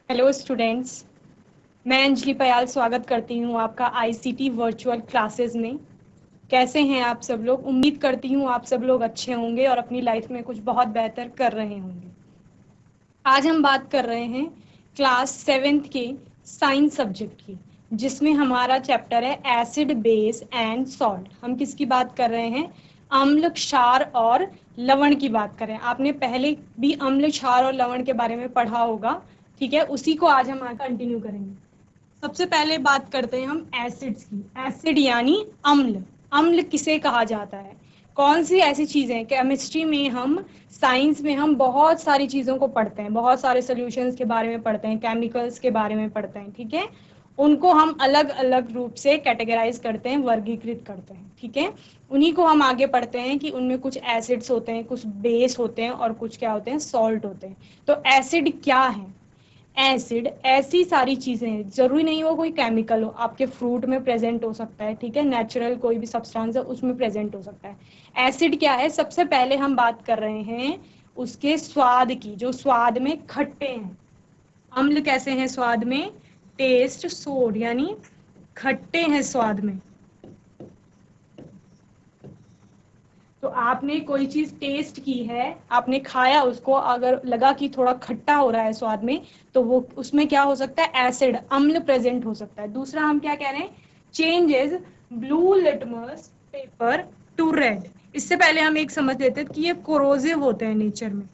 Hello students, मैं अंजलि पयाल स्वागत करती हूँ आपका आईसीटी वर्चुअल क्लासेस में। कैसे हैं आप सब लोग? उम्मीद करती हूँ आप सब लोग अच्छे होंगे और अपनी लाइफ में कुछ बहुत बेहतर कर रहे होंगे। आज हम बात कर रहे हैं क्लास 7th के साइंस सब्जेक्ट की, जिसमें हमारा चैप्टर है एसिड बेस एंड सॉल्ट। हम किसकी बात कर रहे हैं? अम्ल, क्षार और लवण की बात करें। आपने पहले भी अम्ल, क्षार और लवण के बारे में पढ़ा होगा, ठीक है? उसी को आज हम कंटिन्यू करेंगे। सबसे पहले बात करते हैं हम एसिड्स की। एसिड यानी अम्ल। अम्ल किसे कहा जाता है? कौन सी ऐसी चीजें, केमिस्ट्री में हम, साइंस में हम बहुत सारी चीजों को पढ़ते हैं, बहुत सारे सॉल्यूशंस के बारे में पढ़ते हैं, केमिकल्स के बारे में पढ़ते हैं, ठीक है? उनको हम अलग अलग रूप से कैटेगराइज करते हैं, वर्गीकृत करते हैं, ठीक है? उन्हीं को हम आगे पढ़ते हैं कि उनमें कुछ एसिड्स होते हैं, कुछ बेस होते हैं और कुछ क्या होते हैं, सॉल्ट होते हैं। तो एसिड क्या है? एसिड ऐसी सारी चीजें हैं, जरूरी नहीं वो कोई केमिकल हो, आपके फ्रूट में प्रेजेंट हो सकता है, ठीक है? नेचुरल कोई भी सब्सटेंस है उसमें प्रेजेंट हो सकता है। एसिड क्या है? सबसे पहले हम बात कर रहे हैं उसके स्वाद की, जो स्वाद में खट्टे हैं। अम्ल कैसे हैं स्वाद में? टेस्ट सोर, यानी खट्टे हैं स्वाद में। तो आपने कोई चीज टेस्ट की है, आपने खाया उसको, अगर लगा कि थोड़ा खट्टा हो रहा है स्वाद में, तो वो उसमें क्या हो सकता है? एसिड, अम्ल प्रेजेंट हो सकता है। दूसरा हम क्या कह रहे हैं? Changes blue litmus paper two red. इससे पहले हम एक समझ लेते हैं कि ये कोरोसिव होते हैं नेचर में।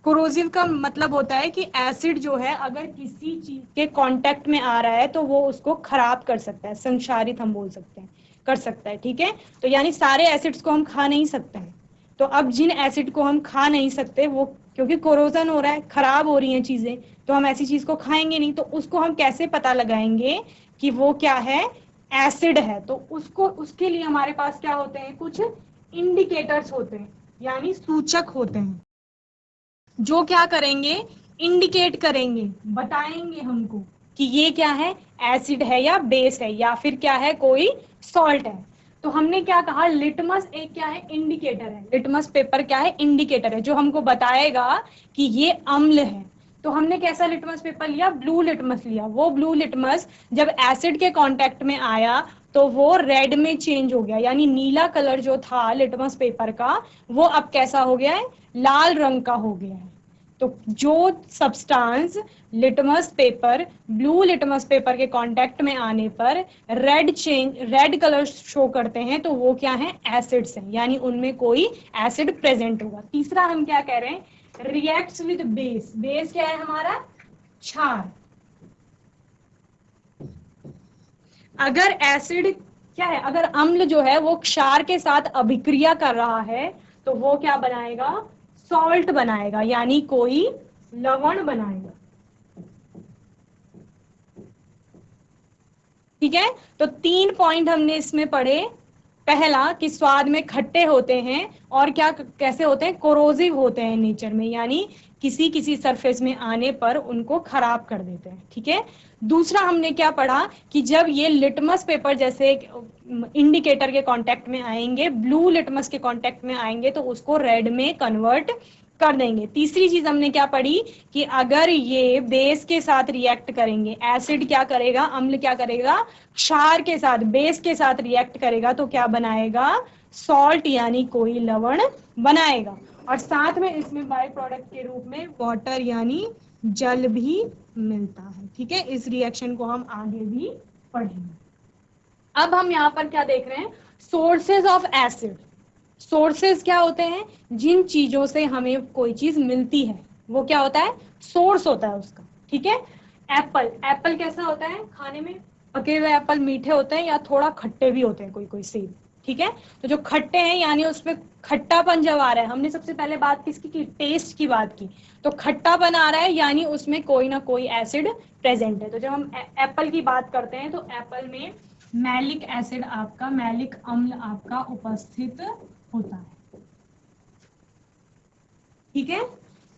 कोरोसिव का मतलब होता है कि एसिड जो है अगर किसी चीज के कांटेक्ट में आ रहा है तो वो उसको खराब कर सकता है, संक्षारित हम बोल सकते हैं, कर सकता है, ठीक है? तो यानी सारे एसिड्स को हम खा नहीं सकते हैं। तो अब जिन एसिड को हम खा नहीं सकते, वो क्योंकि कोरोजन हो रहा है, खराब हो रही हैं चीजें, तो हम ऐसी चीज को खाएंगे नहीं। तो उसको हम कैसे पता लगाएंगे कि वो क्या है? एसिड है। तो उसको, उसके लिए हमारे पास क्या होते हैं? कुछ इंडिकेटर्स होते हैं, यानी सूचक होते हैं, जो क्या करेंगे? इंडिकेट करेंगे, बताएंगे हमको कि ये क्या है? एसिड है या बेस है या फिर क्या है, कोई सॉल्ट है। तो हमने क्या कहा? लिटमस एक क्या है? इंडिकेटर है। लिटमस पेपर क्या है? इंडिकेटर है, जो हमको बताएगा कि ये अम्ल है। तो हमने कैसा लिटमस पेपर लिया? ब्लू लिटमस लिया। वो ब्लू लिटमस जब एसिड के कांटेक्ट में आया तो वो रेड में चेंज हो गया, यानी नीला कलर जो था लिटमस पेपर का, वो अब कैसा हो गया है? लाल रंग का हो गया है। तो जो substance litmus paper, blue litmus paper के कांटेक्ट में आने पर रेड कलर शो करते हैं, तो वो क्या है? एसिड्स हैं, यानी उनमें कोई एसिड प्रेजेंट होगा। तीसरा हम क्या कह रहे हैं? Reacts with base. बेस क्या है हमारा? क्षार। अगर एसिड क्या है? अगर अम्ल जो है वो क्षार के साथ अभिक्रिया कर रहा है तो वो क्या बनाएगा? सॉल्ट बनाएगा, यानी कोई लवण बनाएगा, ठीक है? तो 3 पॉइंट हमने इसमें पढ़े। पहला कि स्वाद में खट्टे होते हैं, और क्या, कैसे होते हैं? कोरोसिव होते हैं नेचर में, यानी किसी किसी सरफेस में आने पर उनको खराब कर देते हैं, ठीक है? दूसरा हमने क्या पढ़ा कि जब ये लिटमस पेपर जैसे इंडिकेटर के कांटेक्ट में आएंगे, ब्लू लिटमस के कांटेक्ट में आएंगे, तो उसको रेड में कन्वर्ट कर देंगे। तीसरी चीज हमने क्या पढ़ी कि अगर ये बेस के साथ रिएक्ट करेंगे, एसिड क्या करेगा? अम्ल क्या करेगा? क्षार के साथ, बेस के साथ रिएक्ट करेगा तो क्या बनाएगा? सॉल्ट, यानी कोई लवण बनाएगा। और साथ में इसमें बाय प्रोडक्ट के रूप में वाटर यानी जल भी मिलता है, ठीक है? इस रिएक्शन को हम आगे भी पढ़ेंगे। अब हम यहाँ पर क्या देख रहे हैं? Sources of acid. सोर्सेज क्या होते हैं? जिन चीजों से हमें कोई चीज मिलती है, वो क्या होता है? सोर्स होता है उसका, ठीक है? एप्पल, एप्पल कैसा होता है खाने में? पके हुए एप्पल मीठे होते हैं या थोड़ा खट्टे भी होते हैं, कोई कोई सेब, ठीक है? तो जो खट्टे हैं यानी उसमें खट्टापन जब आ रहा है, हमने सबसे पहले बात किसकी की? टेस्ट की बात की। तो खट्टापन आ रहा है यानी उसमें कोई ना कोई एसिड प्रेजेंट है। तो जब हम एप्पल की बात करते हैं तो एप्पल में मैलिक एसिड आपका, मैलिक अम्ल आपका उपस्थित होता है, ठीक है?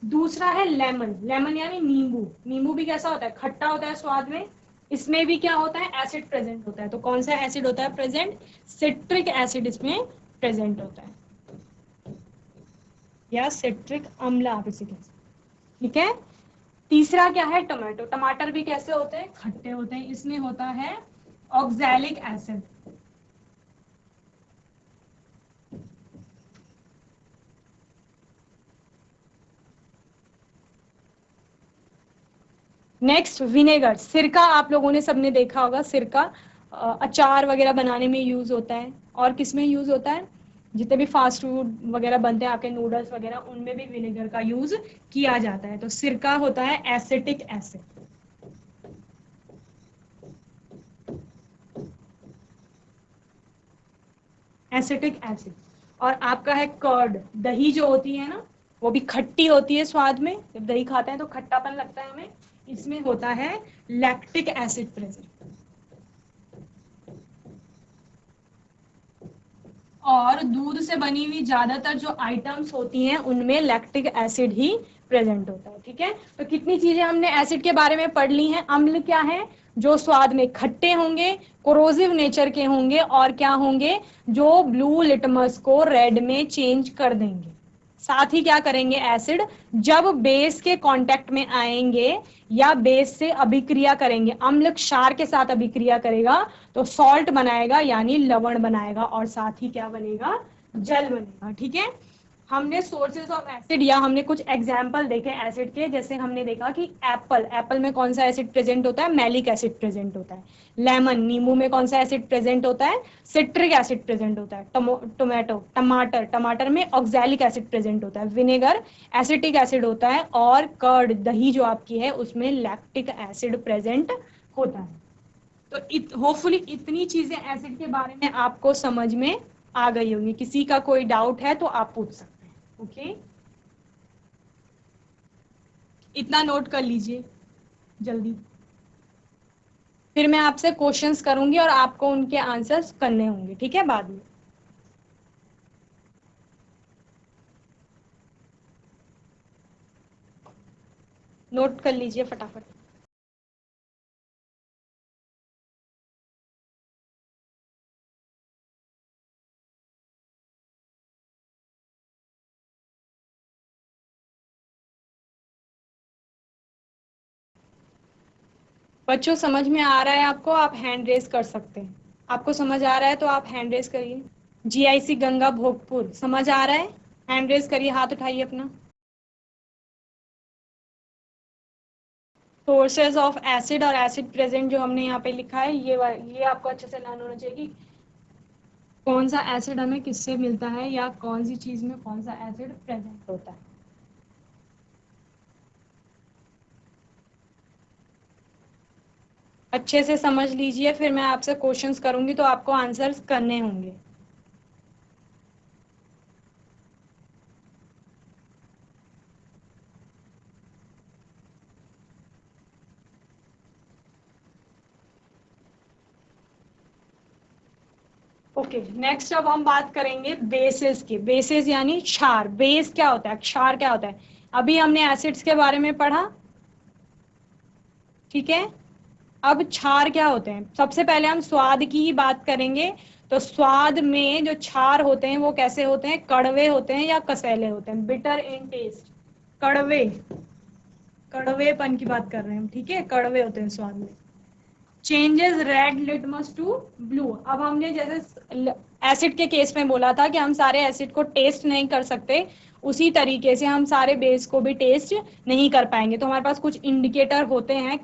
दूसरा है लेमन। लेमन यानी नींबू। नींबू भी कैसा होता है? खट्टा होता है स्वाद में। इसमें भी क्या होता है? एसिड प्रेजेंट होता है। तो कौन सा एसिड होता है प्रेजेंट? सिट्रिक एसिड इसमें प्रेजेंट होता है, या सिट्रिक अम्ल आप इसे कह सकते हैं, ठीक है? तीसरा क्या है, टमाटो। टमाटर भी कैसे होते हैं, खट्टे होते हैं, इसमें होता है ऑक्सैलिक एसिड। नेक्स्ट विनेगर, सिरका आप लोगों ने सबने देखा होगा, सिरका अचार वगैरह बनाने में यूज होता है। और किस में यूज होता है, जितने भी फास्ट फूड वगैरह बनते हैं आपके, नूडल्स वगैरह, उनमें भी विनेगर का यूज किया जाता है। तो सिरका होता है एसिटिक एसिड। Acetic acid. और आपका है कर्ड, दही जो होती है ना, वो भी खट्टी होती है स्वाद में, जब दही खाते हैं तो खट्टापन लगता है हमें, इसमें होता है लैक्टिक एसिड प्रेजेंट। और दूध से बनी हुई ज्यादातर जो आइटम्स होती हैं उनमें लैक्टिक एसिड ही प्रेजेंट होता है। ठीक है, तो कितनी चीजें हमने एसिड के बारे में पढ़ ली हैं। अम्ल क्या है, जो स्वाद में खट्टे होंगे, कोरोसिव नेचर के होंगे, और क्या होंगे, जो ब्लू लिटमस को रेड में चेंज कर देंगे। साथ ही क्या करेंगे एसिड, जब बेस के कांटेक्ट में आएंगे या बेस से अभिक्रिया करेंगे, अम्ल क्षार के साथ अभिक्रिया करेगा तो सॉल्ट बनाएगा यानी लवण बनाएगा, और साथ ही क्या बनेगा, जल बनेगा। ठीक है, हमने सोर्सेज ऑफ एसिड या हमने कुछ एग्जाम्पल देखे एसिड के, जैसे हमने देखा कि एप्पल, एप्पल में कौन सा एसिड प्रेजेंट होता है, मैलिक एसिड प्रेजेंट होता है। लेमन, नींबू में कौन सा एसिड प्रेजेंट होता है, सिट्रिक एसिड प्रेजेंट होता है। टोमेटो, टमाटर, टमाटर में ऑक्सैलिक एसिड प्रेजेंट होता है। विनेगर एसिटिक एसिड होता है। और कर्ड, दही जो आपकी है, उसमें लैक्टिक एसिड प्रेजेंट होता है। तो होपफुली इतनी चीजें एसिड के बारे में आपको समझ में आ गई होंगी। किसी का कोई डाउट है तो आप पूछ सकते हैं। ओके, इतना नोट कर लीजिए जल्दी, फिर मैं आपसे क्वेश्चंस करूंगी और आपको उनके आंसर्स करने होंगे। ठीक है, बाद में। नोट कर लीजिए फटाफट। बच्चों समझ में आ रहा है आपको, आप हैंड रेस कर सकते हैं। आपको समझ आ रहा है तो आप हैंड रेस करिए। जीआईसी गंगा भोगपुर, समझ आ रहा है, हैंड रेस करिए, हाथ उठाइए अपना। सोर्सेज ऑफ एसिड और एसिड प्रेजेंट जो हमने यहाँ पे लिखा है, ये आपको अच्छे से लर्न होना चाहिए कि कौन सा एसिड हमें किससे मिलता है या कौन सी चीज में कौन सा एसिड प्रेजेंट होता है। अच्छे से समझ लीजिए, फिर मैं आपसे क्वेश्चंस करूंगी तो आपको आंसर्स करने होंगे। ओके, नेक्स्ट अब हम बात करेंगे बेसिस की। बेसिस यानी क्षार। बेस क्या होता है, क्षार क्या होता है, अभी हमने एसिड्स के बारे में पढ़ा। ठीक है, अब क्षार क्या होते हैं, सबसे पहले हम स्वाद की ही बात करेंगे। तो स्वाद में जो क्षार होते हैं वो कैसे होते हैं, कड़वे होते हैं या कसैले होते हैं, बिटर इन टेस्ट, कड़वे, कड़वेपन की बात कर रहे हैं हम। ठीक है, कड़वे होते हैं स्वाद में। Changes red litmus to blue, अब हमने जैसे एसिड के केस में बोला था कि हम सारे एसिड को टेस्ट नहीं कर सकते, उसी तरीके से हम सारे बेस को भी टेस्ट नहीं कर पाएंगे। तो हमारे पास कुछ इंडिकेटर होते हैं,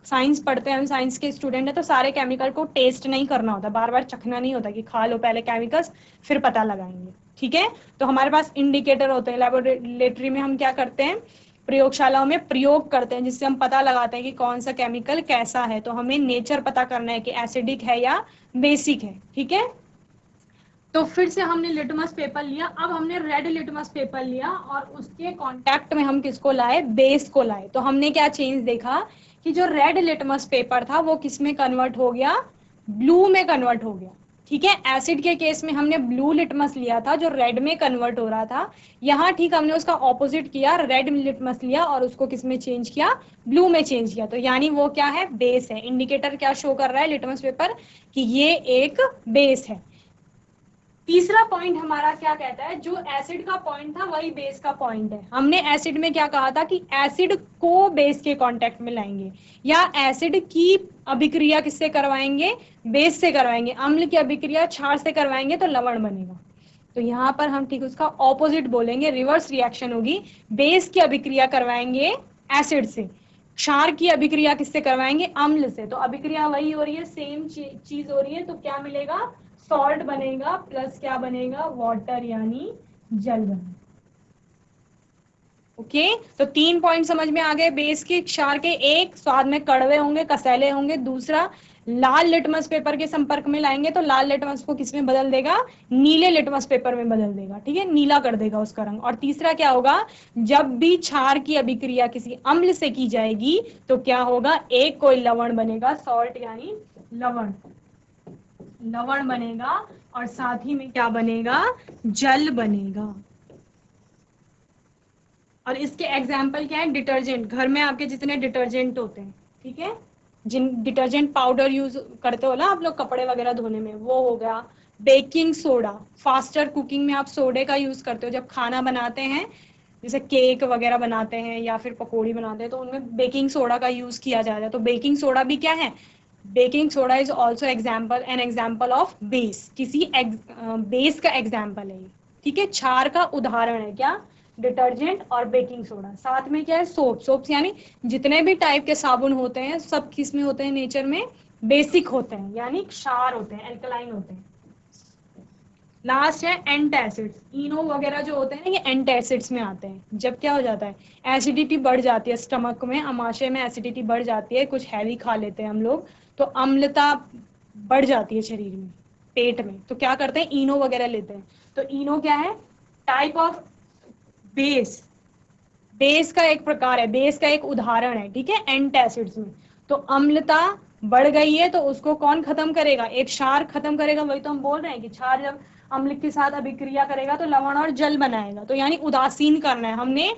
साइंस पढ़ते हैं हम, साइंस के स्टूडेंट है, तो सारे केमिकल को टेस्ट नहीं करना होता, बार बार चखना नहीं होता कि खा लो पहले केमिकल्स फिर पता लगाएंगे। ठीक है, तो हमारे पास इंडिकेटर होते हैं। लेबोरेटरी में हम क्या करते हैं, प्रयोगशालाओं में प्रयोग करते हैं, जिससे हम पता लगाते हैं कि कौन सा केमिकल कैसा है। तो हमें नेचर पता करना है कि एसिडिक है या बेसिक है। ठीक है, तो फिर से हमने लिटमस पेपर लिया, अब हमने रेड लिटमस पेपर लिया और उसके कांटेक्ट में हम किसको लाए, बेस को लाए। तो हमने क्या चेंज देखा कि जो रेड लिटमस पेपर था वो किस में कन्वर्ट हो गया, ब्लू में कन्वर्ट हो गया। ठीक है, एसिड के केस में हमने ब्लू लिटमस लिया था जो रेड में कन्वर्ट हो रहा था, यहाँ ठीक हमने उसका ऑपोजिट किया, रेड लिटमस लिया और उसको किस में चेंज किया, ब्लू में चेंज किया। तो यानी वो क्या है, बेस है। इंडिकेटर क्या शो कर रहा है लिटमस पेपर, कि ये एक बेस है। तीसरा पॉइंट हमारा क्या कहता है, जो एसिड का पॉइंट था वही बेस का पॉइंट है। हमने एसिड में क्या कहा था कि एसिड को बेस के कांटेक्ट में लाएंगे, या एसिड की अभिक्रिया किससे करवाएंगे, बेस से करवाएंगे। अम्ल की अभिक्रिया क्षार से करवाएंगे तो लवण बनेगा। तो यहाँ पर हम ठीक उसका ऑपोजिट बोलेंगे, रिवर्स रिएक्शन होगी। बेस की अभिक्रिया करवाएंगे एसिड से, क्षार की अभिक्रिया किससे करवाएंगे, अम्ल से। तो अभिक्रिया वही हो रही है, सेम चीज हो रही है। तो क्या मिलेगा, सॉल्ट बनेगा प्लस क्या बनेगा, वाटर यानी जल बनेगा। ओके तो 3 पॉइंट समझ में आ गए बेस के, क्षार के। एक, स्वाद में कड़वे होंगे, कसैले होंगे। दूसरा, लाल लिटमस पेपर के संपर्क में लाएंगे तो लाल लिटमस को किस में बदल देगा, नीले लिटमस पेपर में बदल देगा, ठीक है, नीला कर देगा उसका रंग। और तीसरा क्या होगा, जब भी क्षार की अभिक्रिया किसी अम्ल से की जाएगी तो क्या होगा, एक कोई लवण बनेगा, सॉल्ट यानी लवण, लवण बनेगा, और साथ ही में क्या बनेगा, जल बनेगा। और इसके एग्जाम्पल क्या है, डिटर्जेंट, घर में आपके जितने डिटर्जेंट होते हैं, ठीक है, जिन डिटर्जेंट पाउडर यूज करते हो ना आप लोग कपड़े वगैरह धोने में, वो हो गया। बेकिंग सोडा, फास्टर कुकिंग में आप सोडे का यूज करते हो, जब खाना बनाते हैं जैसे केक वगैरह बनाते हैं या फिर पकौड़ी बनाते हैं तो उनमें बेकिंग सोडा का यूज किया जाता है। तो बेकिंग सोडा भी क्या है, baking soda is also an example of base, किसी बेस का एग्जाम्पल है ये, ठीक है। क्षार का उदाहरण है क्या, डिटर्जेंट और बेकिंग सोडा। साथ में क्या है, सोप्स यानी जितने भी टाइप के साबुन होते हैं सब किस में होते हैं, नेचर में बेसिक होते हैं, यानी क्षार होते हैं, एल्कलाइन होते हैं। लास्ट है एंटासिड्स, इनो वगैरह जो होते हैं ये एंटासिड्स में आते हैं। जब क्या हो जाता है, एसिडिटी बढ़ जाती है स्टमक में, अमाशय में एसिडिटी बढ़ जाती है, कुछ हैवी खा लेते हैं हम लोग तो अम्लता बढ़ जाती है शरीर में, पेट में, तो क्या करते हैं, इनो वगैरह लेते हैं। तो इनो क्या है, टाइप ऑफ बेस, बेस का एक प्रकार है, बेस का एक उदाहरण है, ठीक है, एंटासिड्स में। तो अम्लता बढ़ गई है तो उसको कौन खत्म करेगा, एक क्षार खत्म करेगा। वही तो हम बोल रहे हैं कि क्षार जब अम्ल के साथ अभिक्रिया करेगा तो लवण और जल बनाएगा। तो यानी उदासीन करना है हमने,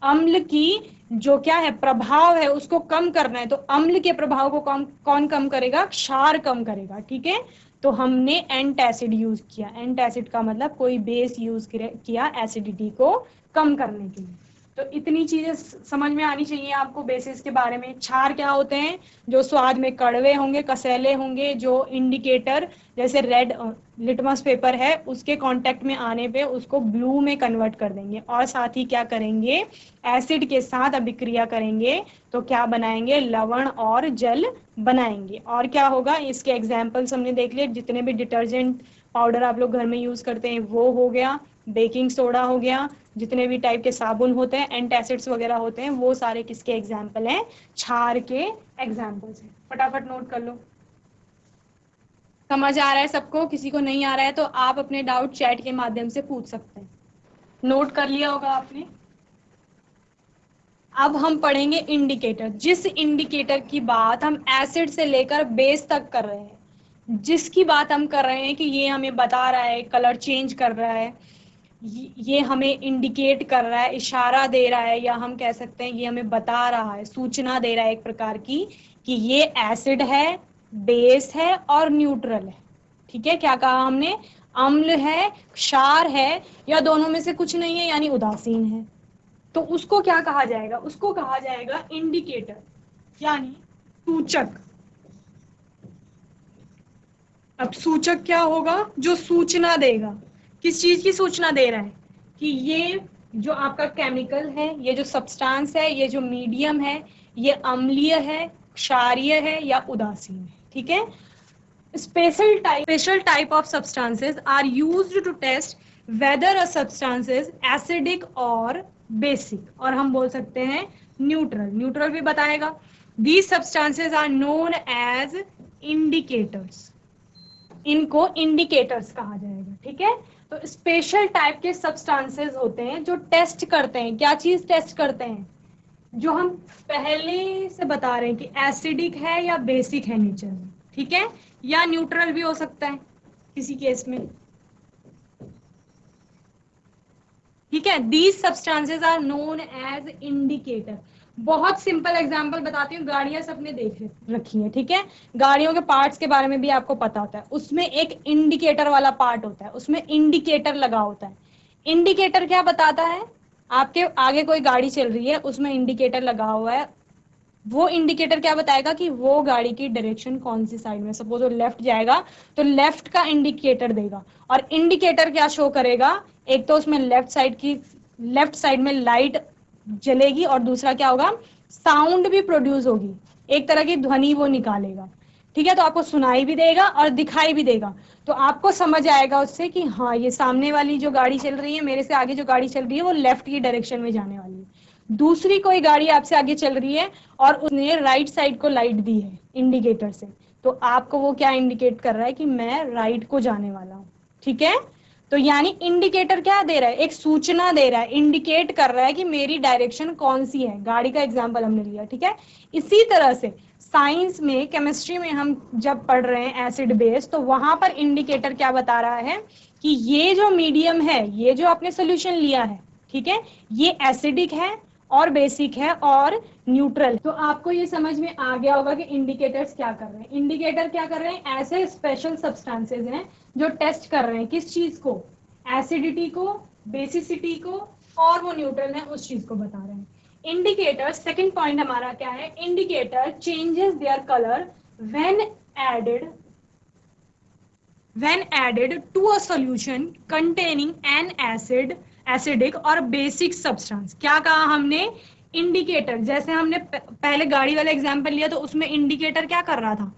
अम्ल की जो क्या है प्रभाव है उसको कम करना है। तो अम्ल के प्रभाव को कौन कम करेगा, क्षार कम करेगा, ठीक है। तो हमने एंटासिड यूज किया, एंटासिड का मतलब कोई बेस यूज किया एसिडिटी को कम करने के लिए। तो इतनी चीजें समझ में आनी चाहिए आपको बेसिस के बारे में। क्षार क्या होते हैं, जो स्वाद में कड़वे होंगे, कसैले होंगे, जो इंडिकेटर जैसे रेड लिटमस पेपर है उसके कांटेक्ट में आने पे उसको ब्लू में कन्वर्ट कर देंगे, और साथ ही क्या करेंगे, एसिड के साथ अभिक्रिया करेंगे तो क्या बनाएंगे, लवण और जल बनाएंगे। और क्या होगा, इसके एग्जाम्पल्स हमने देख लिए, जितने भी डिटर्जेंट पाउडर आप लोग घर में यूज करते हैं वो हो गया, बेकिंग सोडा हो गया, जितने भी टाइप के साबुन होते हैं, एंटासिड्स वगैरह होते हैं, वो सारे किसके एग्जाम्पल हैं, क्षार के एग्जाम्पल्स हैं। फटाफट नोट कर लो। समझ आ रहा है सबको, किसी को नहीं आ रहा है तो आप अपने डाउट चैट के माध्यम से पूछ सकते हैं। नोट कर लिया होगा आपने। अब हम पढ़ेंगे इंडिकेटर, जिस इंडिकेटर की बात हम एसिड से लेकर बेस तक कर रहे हैं, जिसकी बात हम कर रहे हैं कि ये हमें बता रहा है, कलर चेंज कर रहा है, ये हमें इंडिकेट कर रहा है, इशारा दे रहा है, या हम कह सकते हैं ये हमें बता रहा है, सूचना दे रहा है एक प्रकार की कि ये एसिड है, बेस है और न्यूट्रल है, ठीक है। क्या कहा हमने, अम्ल है, क्षार है, या दोनों में से कुछ नहीं है यानी उदासीन है, तो उसको क्या कहा जाएगा, उसको कहा जाएगा इंडिकेटर यानी सूचक। अब सूचक क्या होगा, जो सूचना देगा, किस चीज की सूचना दे रहा है कि ये जो आपका केमिकल है, ये जो सब्सटेंस है, ये जो मीडियम है, ये अम्लीय है, क्षारीय है या उदासीन है, ठीक है। special type of substances are used to test whether a substance is acidic or basic, और हम बोल सकते हैं न्यूट्रल, न्यूट्रल भी बताएगा। these substances are known as indicators, इनको इंडिकेटर्स कहा जाएगा, ठीक है। तो स्पेशल टाइप के सब्सटेंसेस होते हैं जो टेस्ट करते हैं, क्या चीज टेस्ट करते हैं, जो हम पहले से बता रहे हैं कि एसिडिक है या बेसिक है नेचर में, ठीक है, या न्यूट्रल भी हो सकता है किसी केस में। ठीक है, these substances are known as indicator. बहुत सिंपल एग्जांपल बताती हूँ, गाड़ियां सबने देख रखी है, ठीक है, गाड़ियों के पार्ट्स के बारे में भी आपको पता होता है, उसमें एक इंडिकेटर वाला पार्ट होता है, उसमें इंडिकेटर लगा होता है। इंडिकेटर क्या बताता है, आपके आगे कोई गाड़ी चल रही है, उसमें इंडिकेटर लगा हुआ है, वो इंडिकेटर क्या बताएगा कि वो गाड़ी की डायरेक्शन कौन सी साइड में, सपोज वो लेफ्ट जाएगा तो लेफ्ट का इंडिकेटर देगा। और इंडिकेटर क्या शो करेगा, एक तो उसमें लेफ्ट साइड में लाइट जलेगी, और दूसरा क्या होगा, साउंड भी प्रोड्यूस होगी, एक तरह की ध्वनि वो निकालेगा। ठीक है, तो आपको सुनाई भी देगा और दिखाई भी देगा, तो आपको समझ आएगा उससे कि हाँ ये सामने वाली जो गाड़ी चल रही है, मेरे से आगे जो गाड़ी चल रही है वो लेफ्ट की डायरेक्शन में जाने वाली है। दूसरी कोई गाड़ी आपसे आगे चल रही है और उसने राइट साइड को लाइट दी है इंडिकेटर से, तो आपको वो क्या इंडिकेट कर रहा है कि मैं राइट को जाने वाला हूँ। ठीक है, तो यानी इंडिकेटर क्या दे रहा है, एक सूचना दे रहा है, इंडिकेट कर रहा है कि मेरी डायरेक्शन कौन सी है। गाड़ी का एग्जाम्पल हमने लिया, ठीक है। इसी तरह से साइंस में, केमिस्ट्री में हम जब पढ़ रहे हैं एसिड बेस, तो वहां पर इंडिकेटर क्या बता रहा है कि ये जो मीडियम है, ये जो आपने सोल्यूशन लिया है, ठीक है, ये एसिडिक है और बेसिक है और न्यूट्रल। तो आपको ये समझ में आ गया होगा कि इंडिकेटर्स क्या कर रहे हैं। इंडिकेटर क्या कर रहे हैं, ऐसे स्पेशल सब्सटेंसेस हैं जो टेस्ट कर रहे हैं किस चीज को, एसिडिटी को, बेसिसिटी को, और वो न्यूट्रल है उस चीज को बता रहे हैं। इंडिकेटर, सेकंड पॉइंट हमारा क्या है, indicator changes their colour when added to a solution containing an acidic और बेसिक सब्सटेंस। क्या कहा हमने, इंडिकेटर, जैसे हमने पहले गाड़ी वाला एग्जांपल लिया तो उसमें इंडिकेटर क्या कर रहा था,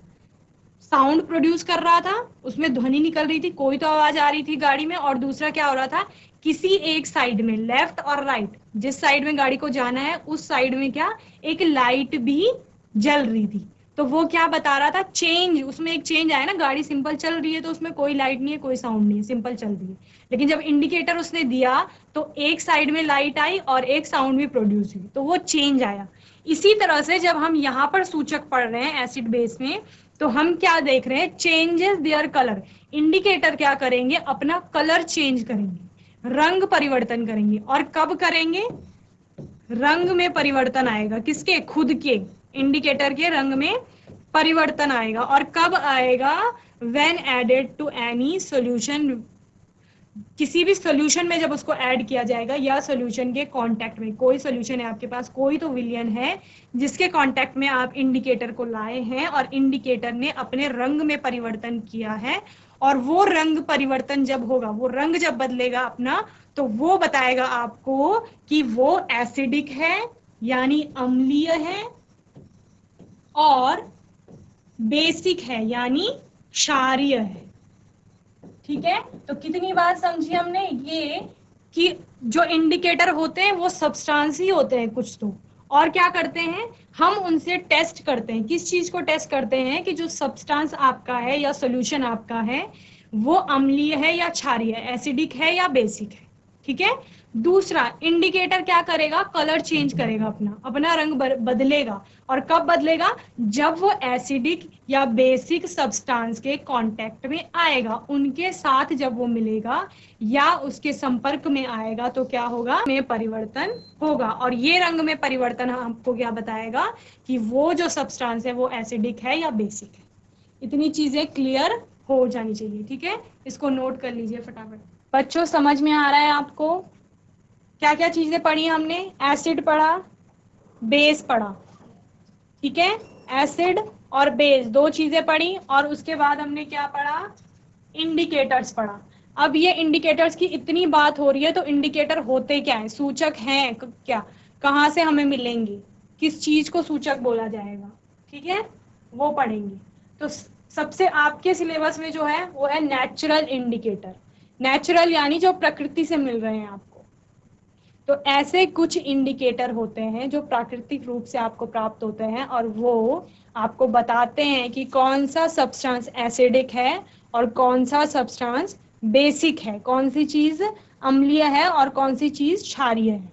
साउंड प्रोड्यूस कर रहा था, उसमें ध्वनि निकल रही थी, कोई तो आवाज आ रही थी गाड़ी में, और दूसरा क्या हो रहा था, किसी एक साइड में, लेफ्ट और राइट, जिस साइड में गाड़ी को जाना है उस साइड में क्या, एक लाइट भी जल रही थी। तो वो क्या बता रहा था, चेंज, उसमें एक चेंज आया ना, गाड़ी सिंपल चल रही है तो उसमें कोई लाइट नहीं है, कोई साउंड नहीं है, सिंपल चल रही है, लेकिन जब इंडिकेटर उसने दिया तो एक साइड में लाइट आई और एक साउंड भी प्रोड्यूस हुई, तो वो चेंज आया। इसी तरह से जब हम यहाँ पर सूचक पढ़ रहे हैं एसिड बेस में, तो हम क्या देख रहे हैं, चेंजेस देयर कलर। इंडिकेटर क्या करेंगे, अपना कलर चेंज करेंगे, रंग परिवर्तन करेंगे। और कब करेंगे, रंग में परिवर्तन आएगा, किसके, खुद के, इंडिकेटर के रंग में परिवर्तन आएगा। और कब आएगा, when added to any solution, किसी भी सॉल्यूशन में जब उसको ऐड किया जाएगा, या सॉल्यूशन के कांटेक्ट में, कोई सॉल्यूशन है आपके पास, कोई तो विलियन है जिसके कांटेक्ट में आप इंडिकेटर को लाए हैं और इंडिकेटर ने अपने रंग में परिवर्तन किया है, और वो रंग परिवर्तन जब होगा, वो रंग जब बदलेगा अपना, तो वो बताएगा आपको कि वो एसिडिक है यानी अम्लीय है, और बेसिक है यानी क्षारीय है। ठीक है, तो कितनी बात समझी हमने ये, कि जो इंडिकेटर होते हैं वो सब्सटेंस ही होते हैं कुछ तो, और क्या करते हैं, हम उनसे टेस्ट करते हैं, किस चीज को टेस्ट करते हैं, कि जो सब्सटेंस आपका है या सॉल्यूशन आपका है वो अम्लीय है या क्षारीय है, एसिडिक है या बेसिक है। ठीक है, दूसरा इंडिकेटर क्या करेगा, कलर चेंज करेगा, अपना अपना रंग बदलेगा। और कब बदलेगा, जब वो एसिडिक या बेसिक सब्सटेंस के कांटेक्ट में आएगा, उनके साथ जब वो मिलेगा या उसके संपर्क में आएगा, तो क्या होगा, में परिवर्तन होगा। और ये रंग में परिवर्तन आपको क्या बताएगा कि वो जो सब्सटेंस है वो एसिडिक है या बेसिक है। इतनी चीजें क्लियर हो जानी चाहिए। ठीक है, इसको नोट कर लीजिए फटाफट। बच्चों समझ में आ रहा है आपको, क्या क्या चीजें पढ़ी हमने, एसिड पढ़ा, बेस पढ़ा, ठीक है, एसिड और बेस दो चीजें पढ़ी, और उसके बाद हमने क्या पढ़ा, इंडिकेटर्स पढ़ा। अब ये इंडिकेटर्स की इतनी बात हो रही है, तो इंडिकेटर होते क्या है, सूचक हैं क्या, कहाँ से हमें मिलेंगे, किस चीज को सूचक बोला जाएगा, ठीक है, वो पढ़ेंगे। तो सबसे आपके सिलेबस में जो है वो है नेचुरल इंडिकेटर। नेचुरल यानी जो प्रकृति से मिल रहे हैं आपको। तो ऐसे कुछ इंडिकेटर होते हैं जो प्राकृतिक रूप से आपको प्राप्त होते हैं, और वो आपको बताते हैं कि कौन सा सब्सटेंस एसिडिक है और कौन सा सब्सटेंस बेसिक है, कौन सी चीज अम्लीय है और कौन सी चीज क्षारीय है।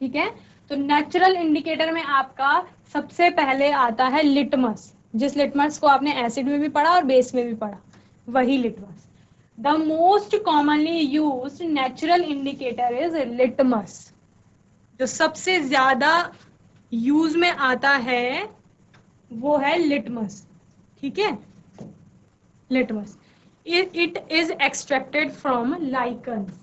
ठीक है, तो नेचुरल इंडिकेटर में आपका सबसे पहले आता है लिटमस, जिस लिटमस को आपने एसिड में भी पढ़ा और बेस में भी पढ़ा, वही litmus. The most commonly used natural indicator is litmus. जो सबसे ज्यादा यूज में आता है वो है लिटमस। ठीक है, litmus. It is extracted from lichens.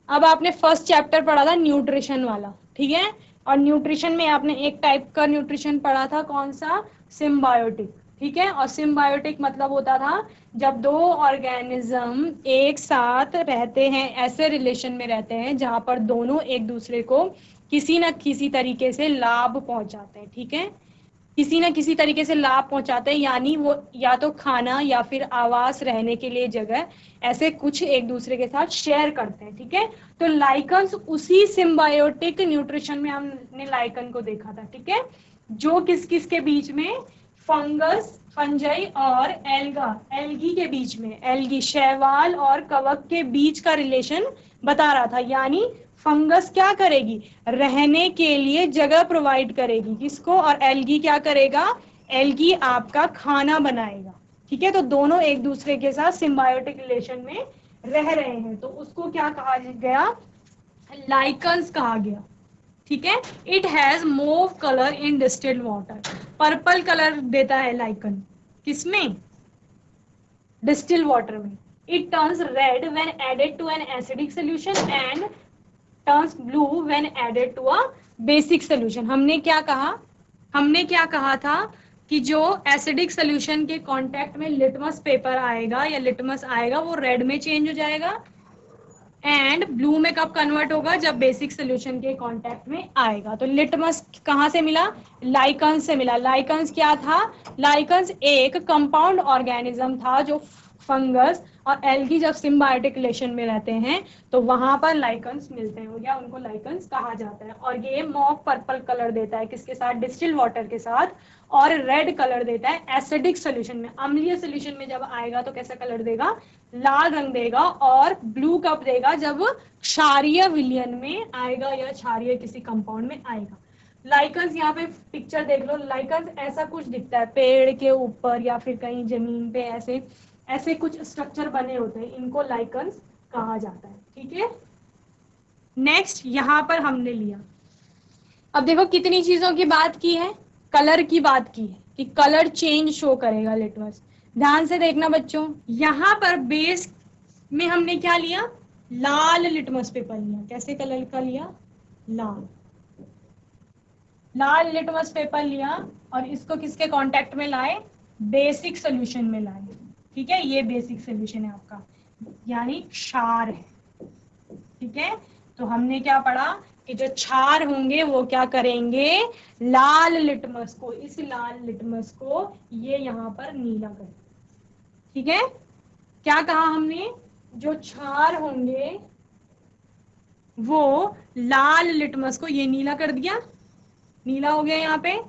अब आपने फर्स्ट चैप्टर पढ़ा था न्यूट्रिशन वाला, ठीक है, और न्यूट्रिशन में आपने एक टाइप का न्यूट्रिशन पढ़ा था, कौन सा, सिम्बायोटिक। ठीक है, और सिम्बायोटिक मतलब होता था जब दो ऑर्गेनिज्म एक साथ रहते हैं, ऐसे रिलेशन में रहते हैं जहां पर दोनों एक दूसरे को किसी न किसी तरीके से लाभ पहुंचाते हैं। ठीक है, किसी ना किसी तरीके से लाभ पहुंचाते हैं, यानी वो या तो खाना या फिर आवास, रहने के लिए जगह, ऐसे कुछ एक दूसरे के साथ शेयर करते हैं। ठीक है, तो लाइकन्स उसी सिम्बायोटिक न्यूट्रिशन में हमने लाइकन को देखा था। ठीक है, जो किस किस के बीच में, फंगस, फंजाई और एल्गा, एल्गी के बीच में, एल्गी शैवाल और कवक के बीच का रिलेशन बता रहा था। यानी फंगस क्या करेगी, रहने के लिए जगह प्रोवाइड करेगी किसको, और एल्गी क्या करेगा, एल्गी आपका खाना बनाएगा। ठीक है, तो दोनों एक दूसरे के साथ सिम्बायोटिक रिलेशन में रह रहे हैं, तो उसको क्या कहा गया, लाइकन्स कहा गया। ठीक है, it has move colour in distilled water. Purple colour देता है लाइकन, किसमें, डिस्टिल्ड वाटर में। It turns red when added to an acidic solution and turns blue when added to a basic solution. हमने क्या कहा था कि जो एसिडिक सॉल्यूशन के कांटेक्ट में लिटमस पेपर आएगा या लिटमस आएगा वो रेड में चेंज हो जाएगा, एंड ब्लू में कब कन्वर्ट होगा, जब बेसिक सॉल्यूशन के कांटेक्ट में आएगा। तो लिटमस कहां से मिला, लाइकन्स से मिला। लाइकन्स क्या था, लाइकन्स एक कंपाउंड ऑर्गेनिज्म था जो फंगस और एल्गी जब सिम्बायोटिक रिलेशन में रहते हैं तो वहां पर लाइकन्स मिलते हैं, या उनको लाइकन्स कहा जाता है। और ये मॉक पर्पल कलर देता है किसके साथ, डिस्टिल्ड वाटर के साथ, और रेड कलर देता है एसिडिक सॉल्यूशन में। अम्लीय सॉल्यूशन में जब आएगा तो कैसा कलर देगा, लाल रंग देगा, और ब्लू कब देगा, जब क्षारीय विलयन में आएगा या क्षारीय किसी कंपाउंड में आएगा। लाइकन्स, यहाँ पे पिक्चर देख लो, लाइकन्स ऐसा कुछ दिखता है, पेड़ के ऊपर या फिर कहीं जमीन पे ऐसे ऐसे कुछ स्ट्रक्चर बने होते हैं, इनको लाइकन्स कहा जाता है। ठीक है, नेक्स्ट यहाँ पर हमने लिया, अब देखो कितनी चीजों की बात की है, कलर की बात की है कि कलर चेंज शो करेगा लिटमस। ध्यान से देखना बच्चों, यहाँ पर बेस में हमने क्या लिया, लाल लिटमस पेपर लिया। कैसे कलर का लिया, लाल, लाल लिटमस पेपर लिया, और इसको किसके कांटेक्ट में लाए, बेसिक सॉल्यूशन में लाए। ठीक है, ये बेसिक सॉल्यूशन है आपका, यानी क्षार है। ठीक है, तो हमने क्या पढ़ा कि जो क्षार होंगे वो क्या करेंगे, लाल लिटमस को, इस लाल लिटमस को ये यहाँ पर नीला करें। ठीक है, क्या कहा हमने, जो क्षार होंगे वो लाल लिटमस को ये नीला कर दिया, नीला हो गया यहाँ पे।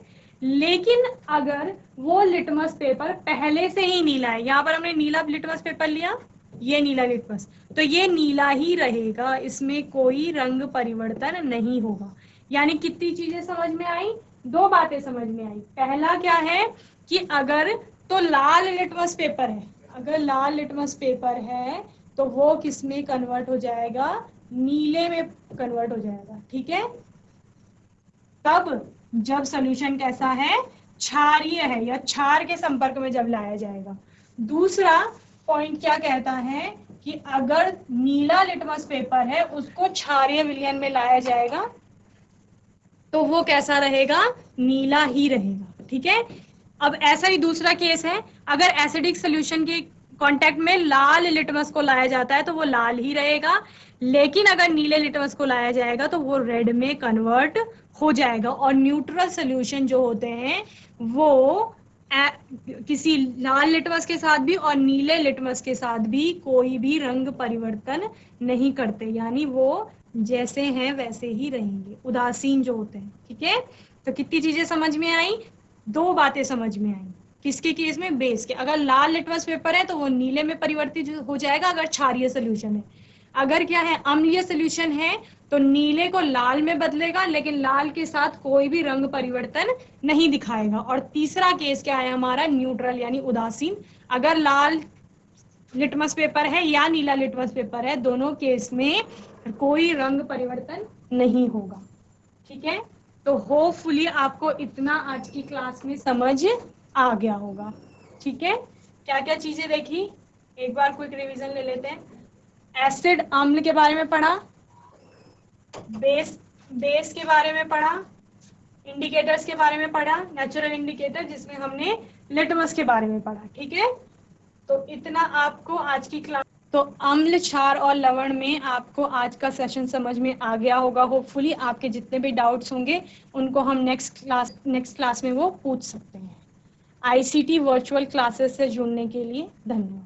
लेकिन अगर वो लिटमस पेपर पहले से ही नीला है, यहाँ पर हमने नीला लिटमस पेपर लिया, ये नीला लिटमस, तो ये नीला ही रहेगा, इसमें कोई रंग परिवर्तन नहीं होगा। यानी कितनी चीजें समझ में आई, दो बातें समझ में आई। पहला क्या है कि अगर तो लाल लिटमस पेपर है, अगर लाल लिटमस पेपर है तो वो किस में कन्वर्ट हो जाएगा, नीले में कन्वर्ट हो जाएगा। ठीक है, तब जब सॉल्यूशन कैसा है, क्षारीय है या क्षार के संपर्क में जब लाया जाएगा। दूसरा पॉइंट क्या कहता है कि अगर नीला लिटमस पेपर है उसको क्षारीय विलयन में लाया जाएगा तो वो कैसा रहेगा, नीला ही रहेगा। ठीक है, अब ऐसा ही दूसरा केस है, अगर एसिडिक सॉल्यूशन के कांटेक्ट में लाल लिटमस को लाया जाता है तो वो लाल ही रहेगा, लेकिन अगर नीले लिटमस को लाया जाएगा तो वो रेड में कन्वर्ट हो जाएगा। और न्यूट्रल सॉल्यूशन जो होते हैं वो किसी लाल लिटमस के साथ भी और नीले लिटमस के साथ भी कोई भी रंग परिवर्तन नहीं करते, यानी वो जैसे हैं वैसे ही रहेंगे, उदासीन जो होते हैं। ठीक है, तो कितनी चीजें समझ में आई, दो बातें समझ में आई। किसके केस में, बेस के, अगर लाल लिटमस पेपर है तो वो नीले में परिवर्तित हो जाएगा अगर क्षारीय सॉल्यूशन है। अगर क्या है, अम्लीय सॉल्यूशन है तो नीले को लाल में बदलेगा, लेकिन लाल के साथ कोई भी रंग परिवर्तन नहीं दिखाएगा। और तीसरा केस क्या है हमारा, न्यूट्रल यानी उदासीन, अगर लाल लिटमस पेपर है या नीला लिटमस पेपर है, दोनों केस में कोई रंग परिवर्तन नहीं होगा। ठीक है, तो होपफुली आपको इतना आज की क्लास में समझ आ गया होगा। ठीक है, क्या क्या चीजें देखी, एक बार क्विक रिवीजन ले लेते हैं। एसिड अम्ल के बारे में पढ़ा, बेस के बारे में पढ़ा, इंडिकेटर्स के बारे में पढ़ा, नेचुरल इंडिकेटर जिसमें हमने लिटमस के बारे में पढ़ा। ठीक है, तो इतना आपको आज की क्लास, तो अम्ल, क्षार और लवण में आपको आज का सेशन समझ में आ गया होगा। होपफुली आपके जितने भी डाउट्स होंगे उनको हम नेक्स्ट क्लास में वो पूछ सकते हैं। आईसीटी वर्चुअल क्लासेस से जुड़ने के लिए धन्यवाद।